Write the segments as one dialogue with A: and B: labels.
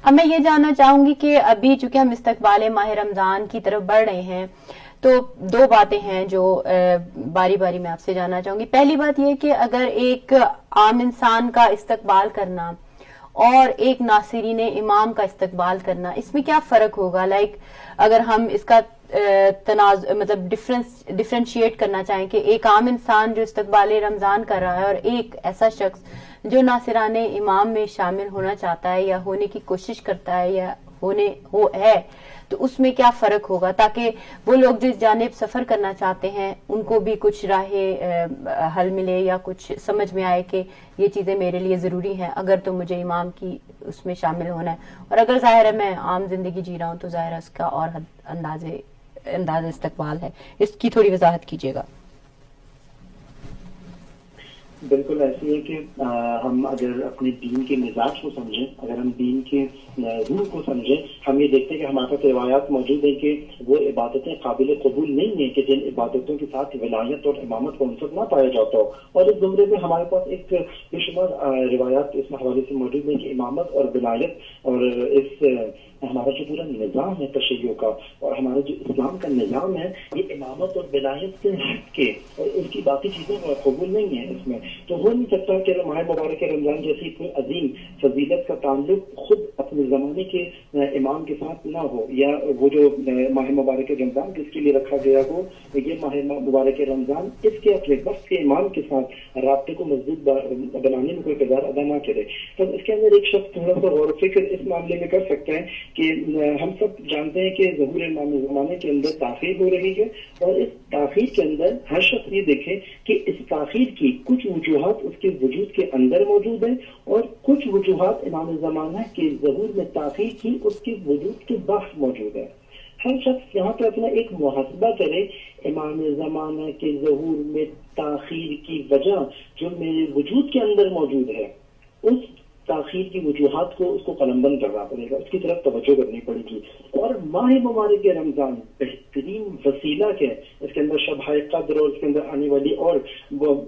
A: اب میں یہ جاننا چاہوں گی کہ ابھی چونکہ ہم استقبال ماہ رمضان کی طرف بڑھ رہے ہیں تو دو باتیں ہیں جو باری باری میں آپ سے جاننا چاہوں گی. پہلی بات یہ کہ اگر ایک عام انسان کا استقبال کرنا اور ایک ناصرین امام کا استقبال کرنا، اس میں کیا فرق ہوگا؟ لائک اگر ہم اس کا مطلب ڈفرینشیٹ کرنا چاہیں کہ ایک عام انسان جو استقبال رمضان کر رہا ہے اور ایک ایسا شخص جو ناصران امام میں شامل ہونا چاہتا ہے یا ہونے کی کوشش کرتا ہے یا ہے، تو اس میں کیا فرق ہوگا، تاکہ وہ لوگ جو اس جانب سفر کرنا چاہتے ہیں ان کو بھی کچھ راہ حل ملے یا کچھ سمجھ میں آئے کہ یہ چیزیں میرے لیے ضروری ہیں اگر تو مجھے امام کی اس میں شامل ہونا ہے، اور اگر ظاہر ہے میں عام زندگی جی رہا ہوں تو ظاہر ہے اس کا اور انداز استقبال ہے. اس کی تھوڑی وضاحت کیجیے گا.
B: بالکل ایسی ہے کہ ہم اگر اپنے دین کے مزاج کو سمجھیں، اگر ہم دین کے روح کو سمجھیں، ہم یہ دیکھتے ہیں کہ ہمارے پاس روایات موجود ہیں کہ وہ عبادتیں قابل قبول نہیں ہیں کہ جن عبادتوں کے ساتھ ولایت اور امامت کا عنصر نہ پایا جاتا ہو. اور اس زمرے میں ہمارے پاس ایک بے شمار روایات اس حوالے سے موجود ہیں کہ امامت اور ولایت اور اس ہمارا جو پورا نظام ہے تشیع کا اور ہمارا جو اسلام کا نظام ہے، یہ امامت اور ولایت سے ہٹ کے اور ان کی باقی چیزیں قبول نہیں ہیں. اس میں تو ہو نہیں سکتا کہ ماہ مبارک رمضان جیسی اتنی عظیم فضیلت کا تعلق خود اپنے زمانے کے امام کے ساتھ نہ ہو، یا وہ جو ماہ مبارک رمضان جس کے لیے رکھا گیا ہو، یہ ماہ مبارک رمضان اس کے اپنے وقت کے امام کے ساتھ رابطے کو مضبوط بنانے میں کوئی کردار ادا نہ کرے. تو اس کے اندر ایک شخص تھوڑا سا غور و فکر اس معاملے میں کر سکتا ہے کہ ہم سب جانتے ہیں کہ ظہور امام زمانے کے اندر تاخیر ہو رہی ہے، اور اس تاخیر کے اندر ہر شخص یہ دیکھے کہ اس تاخیر کی کچھ وجوہات اس کے وجود کے اندر موجود ہیں اور کچھ وجوہات امام زمانہ کے ظہور میں تاخیر کی اس کے وجود کے باہر موجود ہے. ہر شخص یہاں پہ اپنا ایک محاسبہ کرے، امام زمانہ کے ظہور میں تاخیر کی وجہ جو میرے وجود کے اندر موجود ہے، اس تاخیر کی وجوہات کو اس کو قلم بند کرنا پڑے گا، اس کی طرف توجہ کرنی پڑے گی. اور ماہ مبارک رمضان بہترین وسیلہ ہے، اس کے اندر شب قدر اور اس کے اندر آنے والی اور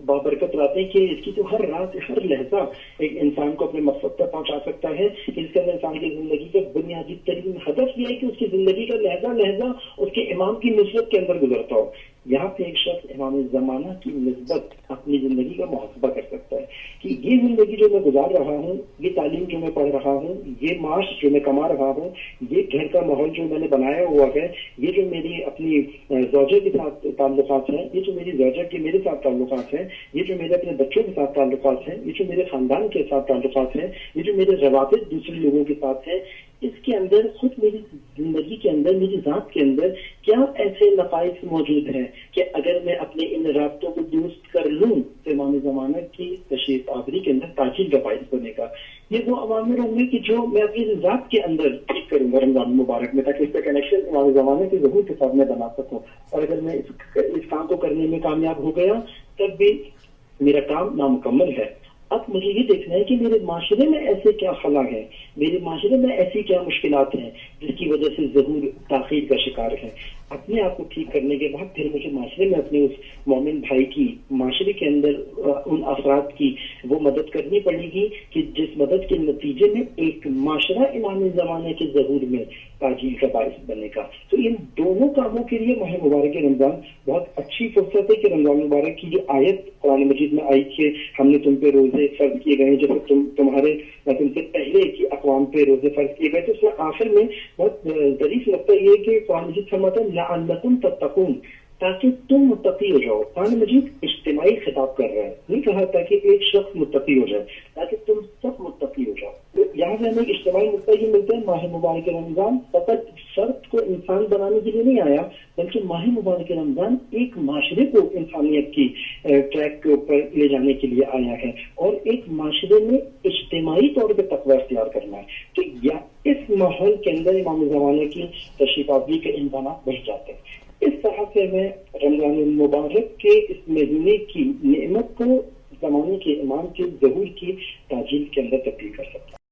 B: بابرکت راتیں کہ اس کی تو ہر رات ہر لہجہ ایک انسان کو اپنے مقصد تک پہنچا سکتا ہے. اس کے اندر انسان کی زندگی کا بنیادی ترین ہدف یہ ہے کہ اس کی زندگی کا لہجہ اس کے امام کی نسبت کے اندر گزرتا ہو. یہاں پہ ایک شخص امام زمانہ کی نسبت اپنی زندگی کا محاسبہ کر سکتا ہے کہ یہ زندگی جو میں گزار رہا ہوں، یہ تعلیم جو میں پڑھ رہا ہوں، یہ معاش جو میں کما رہا ہوں، یہ گھر کا ماحول جو میں نے بنایا ہوا ہے، یہ جو میری اپنی زوجہ کے ساتھ تعلقات ہیں، یہ جو میری زوجہ کے میرے ساتھ تعلقات ہیں، یہ جو میرے اپنے بچوں کے ساتھ تعلقات ہیں، یہ جو میرے خاندان کے ساتھ تعلقات ہیں، یہ جو میرے روابط دوسرے لوگوں کے ساتھ ہیں، اس کے اندر خود میری زندگی کے اندر میری ذات کے اندر کیا ایسے نقائص موجود ہیں کہ اگر میں اپنے ان رابطوں کو درست کر لوں تو امام زمانہ کی تشریف آوری کے اندر تاکید کا باعث بنے گا. یہ وہ عوامل ہوں گے کہ جو میں اپنی ذات کے اندر ٹھیک کروں گا رمضان مبارک میں، تاکہ اس کا کنیکشن امام زمانہ کے ظہور کے ساتھ میں بنا سکوں. اور اگر میں اس کام کو کرنے میں کامیاب ہو گیا تب بھی میرا کام نامکمل ہے. اب مجھے یہ دیکھنا ہے کہ میرے معاشرے میں ایسے کیا خلا ہے، میرے معاشرے میں ایسی کیا مشکلات ہیں جس کی وجہ سے ظہور تاخیر کا شکار ہے. اپنے آپ کو ٹھیک کرنے کے بعد پھر مجھے معاشرے میں اپنے اس مومن بھائی کی، معاشرے کے اندر ان افراد کی وہ مدد کرنی پڑے گی کہ جس مدد کے نتیجے میں ایک معاشرہ امام زمانے کے ظہور میں تاجیل کا باعث بنے گا. تو ان دونوں کاموں کے لیے ماہ مبارک رمضان بہت اچھی فرصت ہے کہ رمضان مبارک کی جو آیت قرآن مجید میں آئی کہ ہم نے تم پہ روزے فرض کیے گئے جیسے تم سے پہلے کی اقوام پہ روزے فرض کیے گئے، تو اس میں آخر میں بہت ظریف نقطہ یہ ہے کہ قرآن مجید فرماتا ہے لعلکم تتقون، تاکہ تم متقی ہو جاؤ. قرآن مجید اجتماعی خطاب کر رہا ہے، نہیں کہا تاکہ ایک شخص متقی ہو جائے، تاکہ تم سب متقی ہو جاؤ. یہاں سے ہمیں اجتماعی نقطہ یہ ملتا ہے ماہ مبارک رمضان فقط فرد کو انسان بنانے کے لیے نہیں آیا، بلکہ ماہ مبارک رمضان ایک معاشرے کو انسانیت کی ٹریک کے اوپر لے جانے کے لیے آیا ہے اور ایک معاشرے میں اجتماعی طور پہ تقویٰ اختیار کرنا ہے. تو اس ماحول کے اندر امام زمانے کی تشریف آوری کے امکانات بڑھ جاتے ہیں. اس طرح سے میں رمضان المبارک کے اس مہینے کی نعمت کو زمانے کے امام کے ظہور کی تاجیل کے اندر تبدیل کر سکتا ہوں.